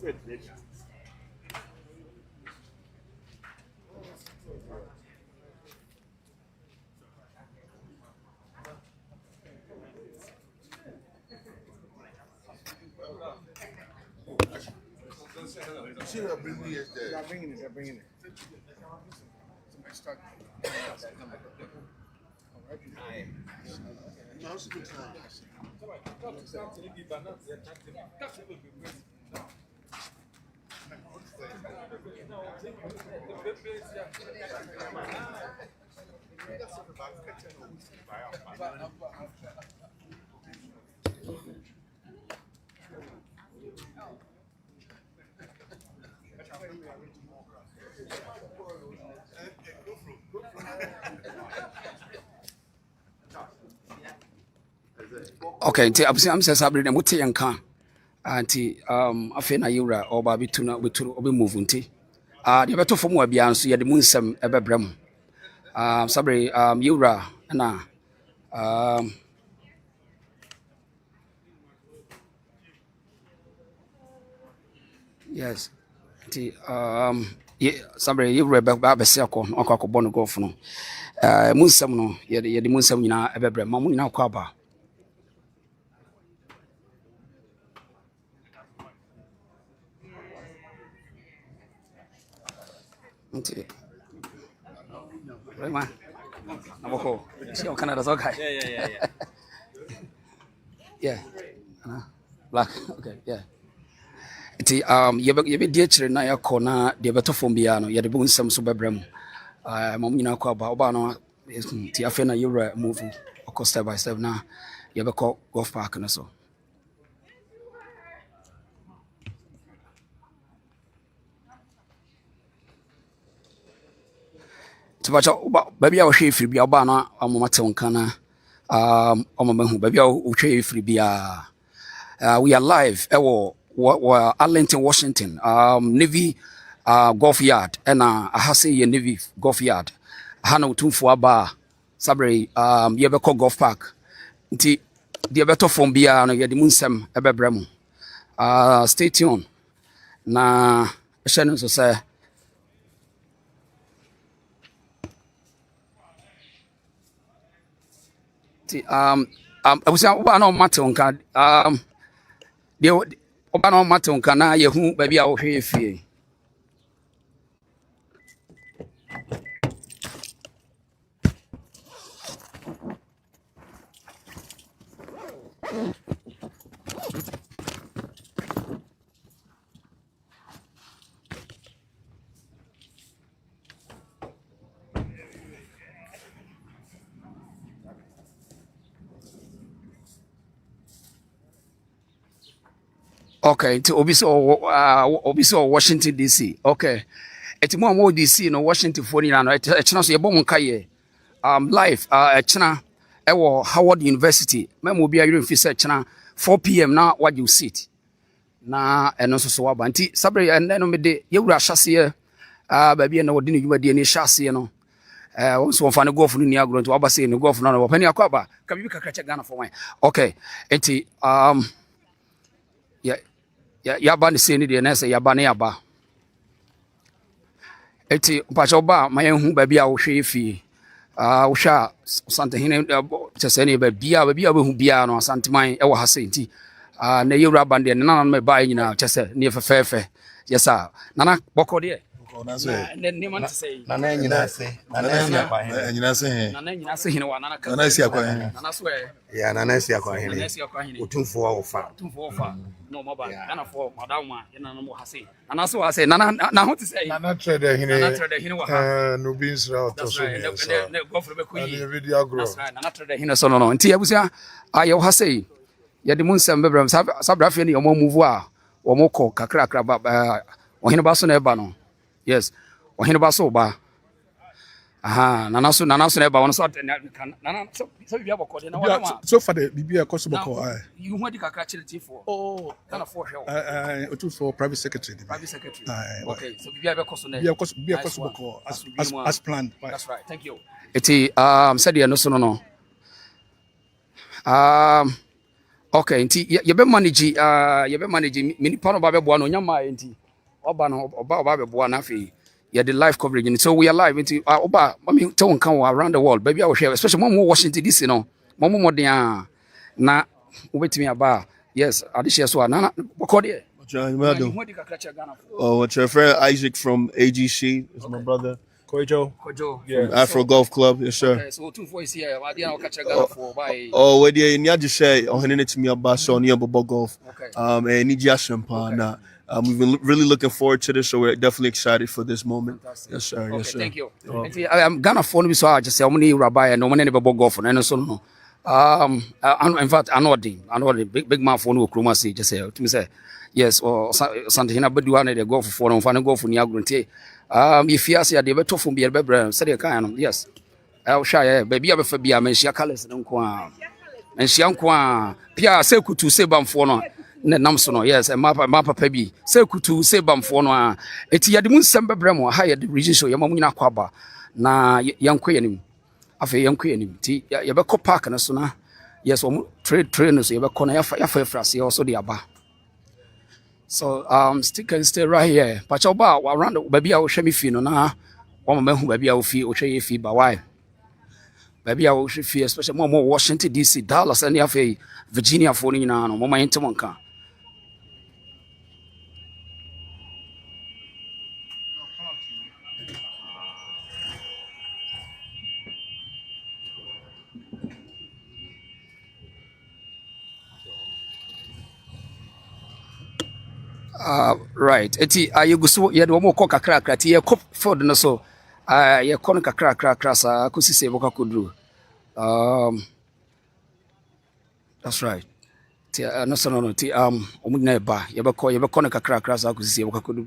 They're bringing it. They're bringing it. Okay, I'm sabre na muti yanka anti afi na yura oba bitu na bitu obi move nti de beto fom wa bia nso ye de munsem ebebrem sabre yura na yes nti sabre yura ba bese akọ no golf no munsem no ye de munsem nyina ebebrem ma mu nyina akọ aba. Okay. Right, man. I'm see on Canada's okay. Yeah. Black. Okay. Yeah. You be dear children na ya corner the better from biano. You the bones some suburban. Mom, you know, about no. Afena you move. Of course, step by step now. You have a golf park and so. Baby, I was here free. Biabana, I'm a Maton baby, I free. We are live. Arlington, Washington. Navy golf yard. And I have say Navy golf yard. Hano Otumfuo bar. Sabre. You have a golf park. The better from Bia. No, you the munsem ebebremu. Stay tuned. Na Shannon so say. I was no matter on card. The Obano Maton Kana, you who baby out here fee. Okay, to Obiso Washington DC. Okay. It's more DC no Washington 49. It's not so bon kaye. Live China ewo Howard University. Memo be a university China 4 p.m. now what you sit. Na eno so wabanti sabre and no me de yewura hyase baby na wodi ne dwuma de ne hyase no once one fan golf no ni agro to abase ne golf no no pani akwaba ka bibi kakra che Ghana for one. Okay. Enti yaba ne se ni de na se yaba ne yaba eti mpacho ba mayenhu ba bia wo hwe fi wo hwa Asantehene chese ne ba bia wo hu bia no Asanteman e wo ha se nti na yewura bande ne nana me ba nyina chese ne fefefe yesa nana boko de na so ne man say nana nyina se nyina se hene wa nana ka nana si akwa hene nana so ya nana si akwa hene Otumfuo ofa no mobile nana for madam wa ina no ha se nana so ha se nana na ho te say nana trade hene wa no be Israel to so ne go for be ku yi video grow that's right nana trade hene so no nti abusia ayo ha se ye de munsem bebram sabra fe ne yo move a wo moko kakra ba ohene ba so na eba no yes ohene ba so ba aha nana so na eba won so nana so bibia boko de na wa so for the bibia koso boko you hu di kakra chiliti for kana for hwe Otumfuo private secretary okay so bibia be koso na bibia koso boko as planned. That's right, thank you. Eti said no so no Okay, nti ye be manage mini pa no ba be boa no nyama nti oba no oba be boa na fe ye the live coverage so we are live nti oba mami tell on kan around the world baby I will share especially mo Washington DC no mo modern na obetimi aba yes ade share so na record here. Oh, what's your friend Isaac from AGC? Is my brother. Kojo. From Afro Golf Club, yes sir. Okay, so Otumfuo is here. Why dey catch Ghana for by? Oh, where the Nya just say oh henene to me about so near Bobo Golf. Okay. And Nija Shempa na. We've been really looking forward to this, so we're definitely excited for this moment. Fantastic. Yes, sir. Okay, Yes, sir. thank you. I'm Ghana for no be so I just say I'm money rabbi and no money Bobo Golf and so no. In fact, I know the big man for no Kroma say just say to me say yes or Asantehene bedu one the golf for no fan golf ni agrunte. If you say they beto from be bebre say they kan yes. I'll shy baby abefa bia menhia colors no nko a menhia nko a pia say kutu say bamfo no na nam so no yes ma papa bi say kutu say bamfo no a eti yade mu nsem bebre mo ha yade region show yama mu nyina kwaba na yanko yanim afa yanko yanim ti ye be ko park na so na yes o trade no so ye be ko na yafa frase also the aba so stick and stay right here pacha oba around baby a wo hwe me fi no na wo ma hu baby a wo fi wo hwe ye fi ba why baby I will feel especially more Washington DC, Dallas, and the Virginia for you know, Mama Intimonka. Right. Eti ayeguso ye do mo ko kakra kakra ti ye kop Ford no so ye ko no kakra kakra sa kusise boka kodru. That's right. Ti no so no ti omu na ba ye be ko no kakra kakra sa kusise boka kodru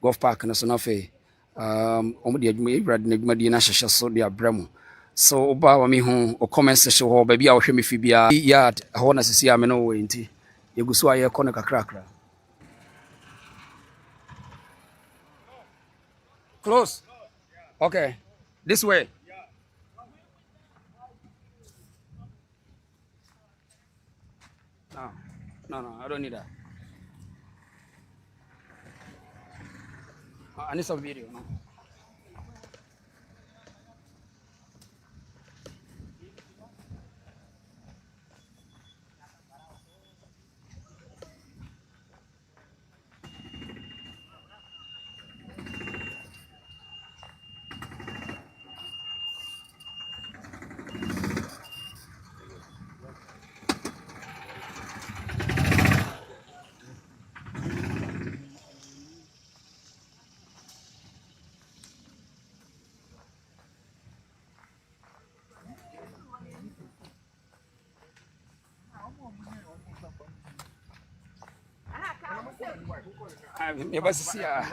golf park no so na fe omu de adwuma Ibrad na adwuma di na hyehye so de abramo. So oba wa mi hu o comment section ho ba bia wo hwe me fi bia yard ho na sisi ame no wo enti yeguso aye ko no kakra kakra. Close. Okay. This way. No, I don't need that. I need some video. No? Eu vou assistir a...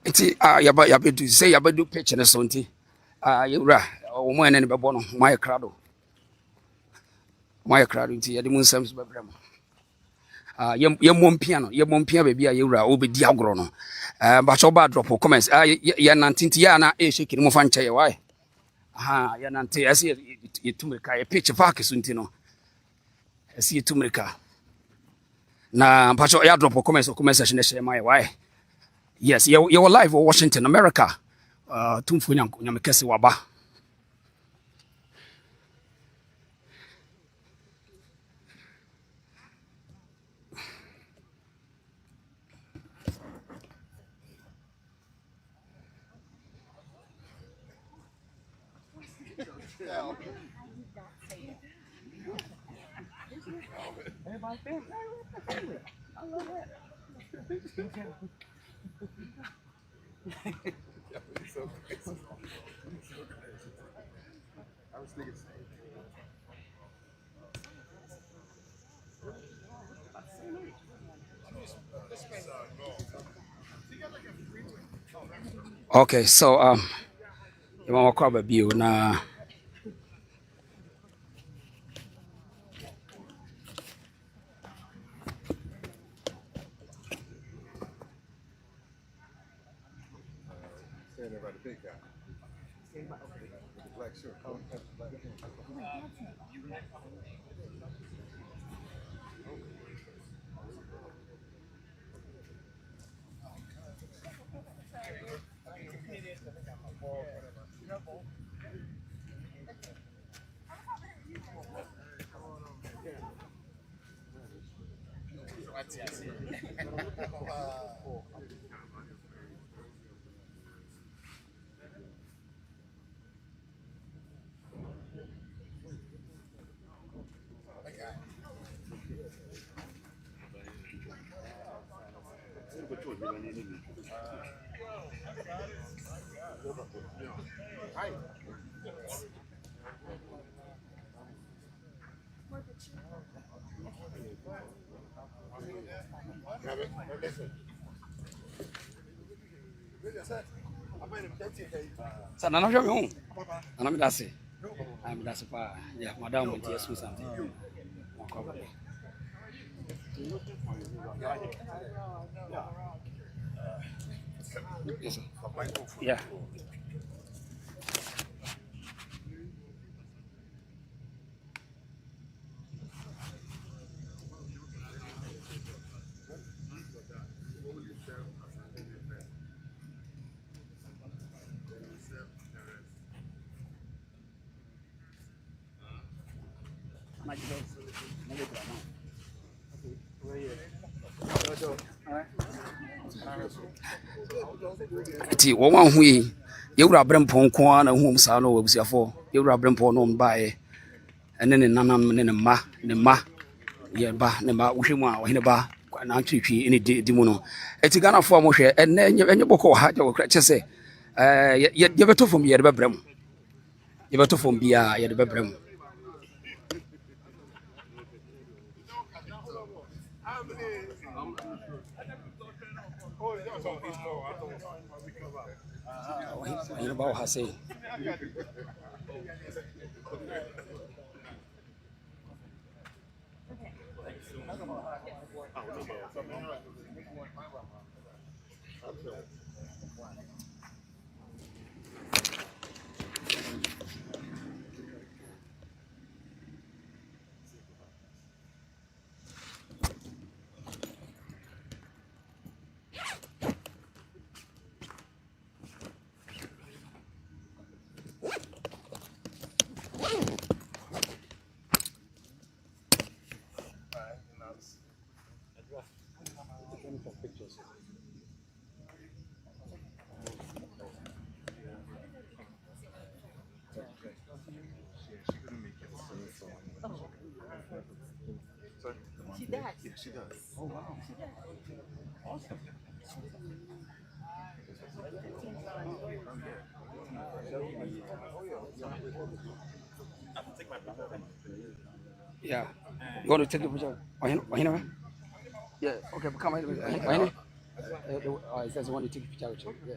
Iti yabedu say yabedu pitch na so nti yewra o mo ene ne bebo no my crowd nti yade mu nsam so bebrem ye mompia be bia yewra obedi agro no ba cho ba drop comments ya nantinti ya na e sheki mo fa nche ye why ya nanti asi yetumrika ye pitch park so nti no asi yetumrika na ba cho ya drop comments section share my why. Yes, you're live in Washington, America. Otumfuo nyamekese waba. Okay, so you want to cover view na Sa nana hwɛ me ho. Nana me dase. I'm that's pa. Yeah, madam went to something. Yes, sir. Yeah. Ti wo wan hu yi yewura brempon ko ana hu sa no wabusiafo yewura brempon no mbaaye ene ne nanam ne ma ye ba ne ma wohwemu a ohene ba na twitwi ene di mu no eti Ghana fo mo hwe ene enye boko ha je wo kra chese ye beto fom ye de bebrem ye beto fom bia ye de bebrem. You know about how say. She does. Yeah, she does. Oh, wow. She does. Awesome. Yeah. You want to take a picture? Yeah. Okay, come on. It says I want to take a picture with you. Yeah.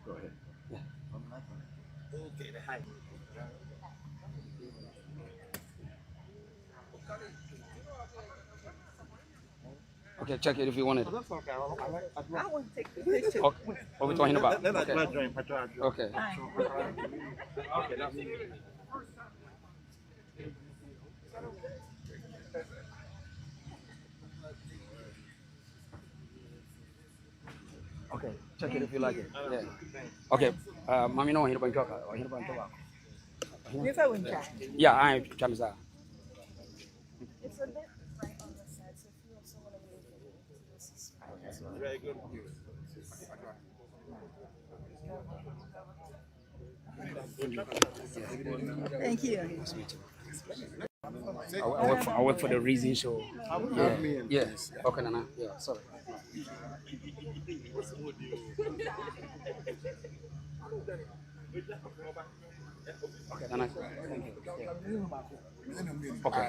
Go ahead. Yeah. Okay, hi. Okay, check it if you want it. I want to take the picture. Okay. What are we talking about? Okay. Okay. Okay, that's it. Okay, check it if you like it. Yeah. Okay. Mommy, no, here, If I went back. yeah, I'm Chamisa. It's a bit right on the side, so if you also want to move it, this is Very good. Thank you. I work for the Reason Show. Yeah. Yes. Okay, Nana. Yeah. Sorry. Okay, Nana. Thank you. Yeah. Okay.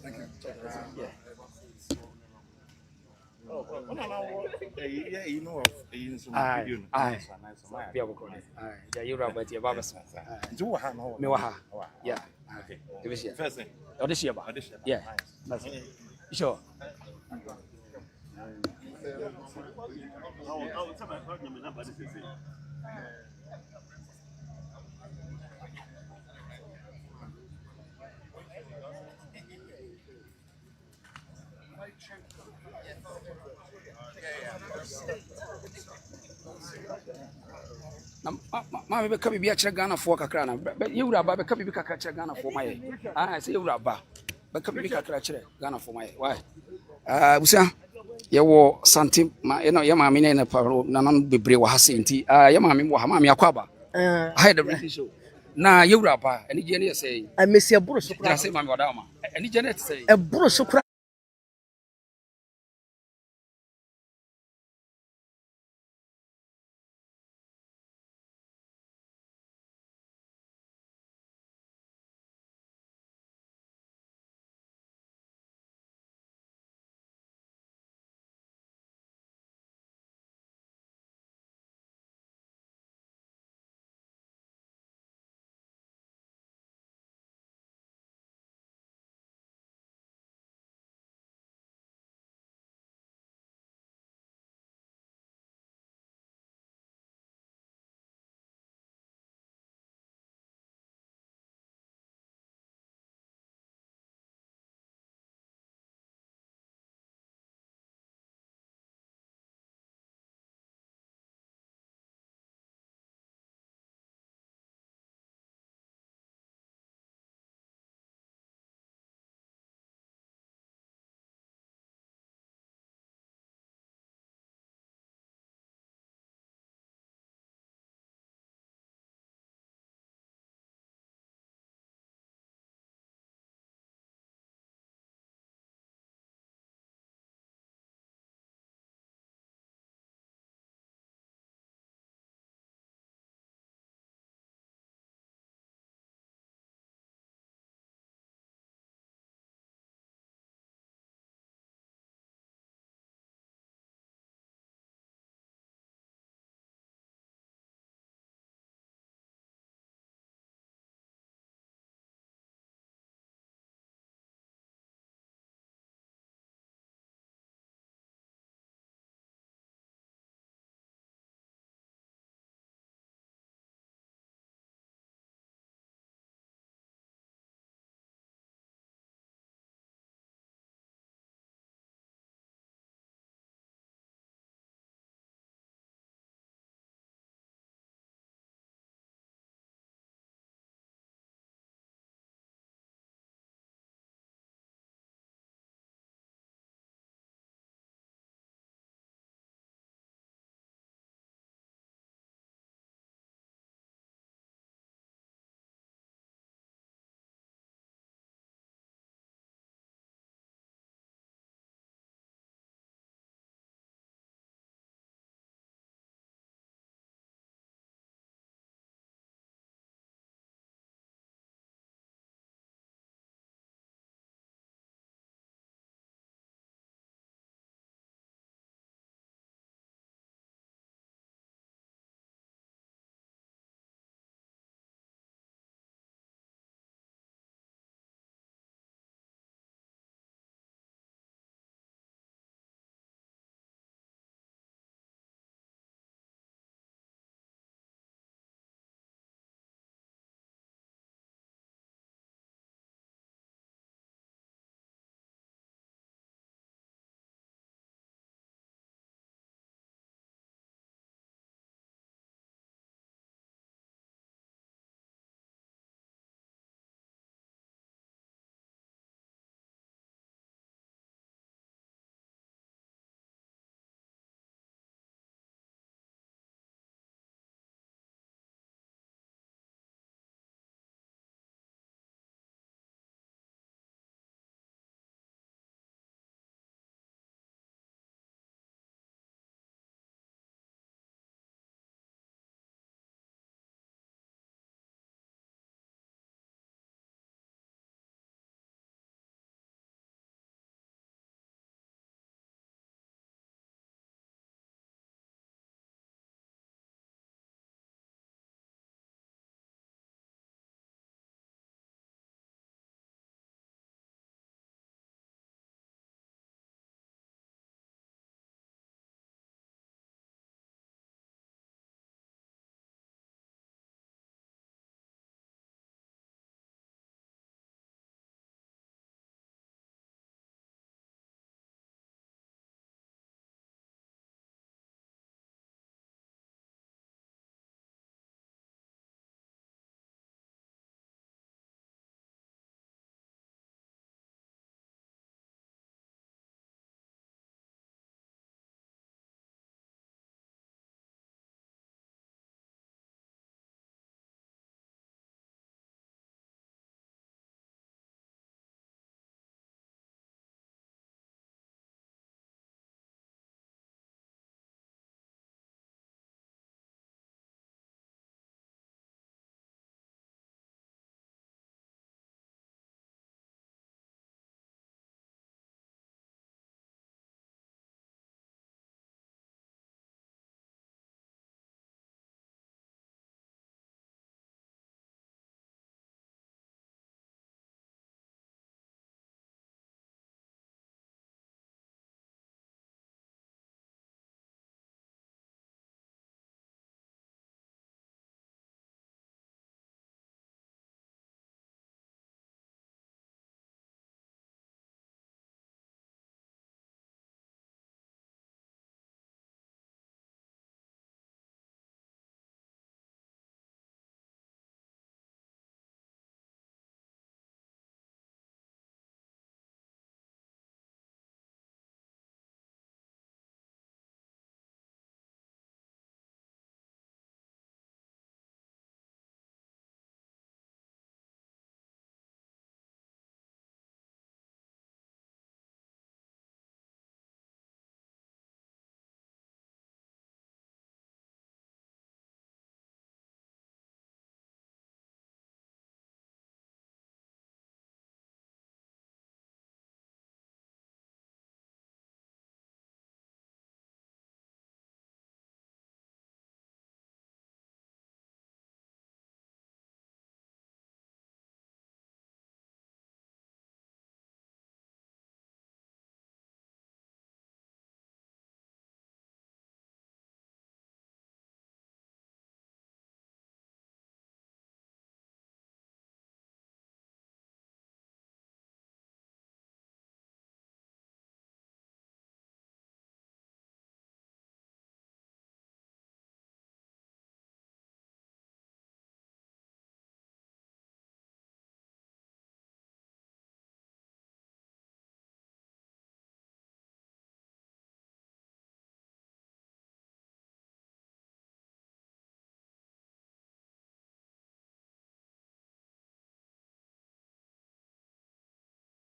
Thank you. Yeah. Yeah, you know, Aye. Yeah, you're right, but you're Baba. Me waha. Yeah. Okay. First thing. This year, yeah. That's sure. Ma be ka bibi a kyerɛ Ghana fo kakra na ye wura ba be ka bibi kakra kyerɛ Ghana fo ma ye say ye wura ba be ka bibi kakra kyerɛ Ghana fo ma ye why busa ye wo santim ma ye no ye ma me na paro na nan bebre wa ha senti ye ma me wo ha ma me akwa ba hi the reality show na ye wura ba eni je ne ye say Messi Eburo Sokra. Say ma me wada ma eni je ne say Eburo Sokra.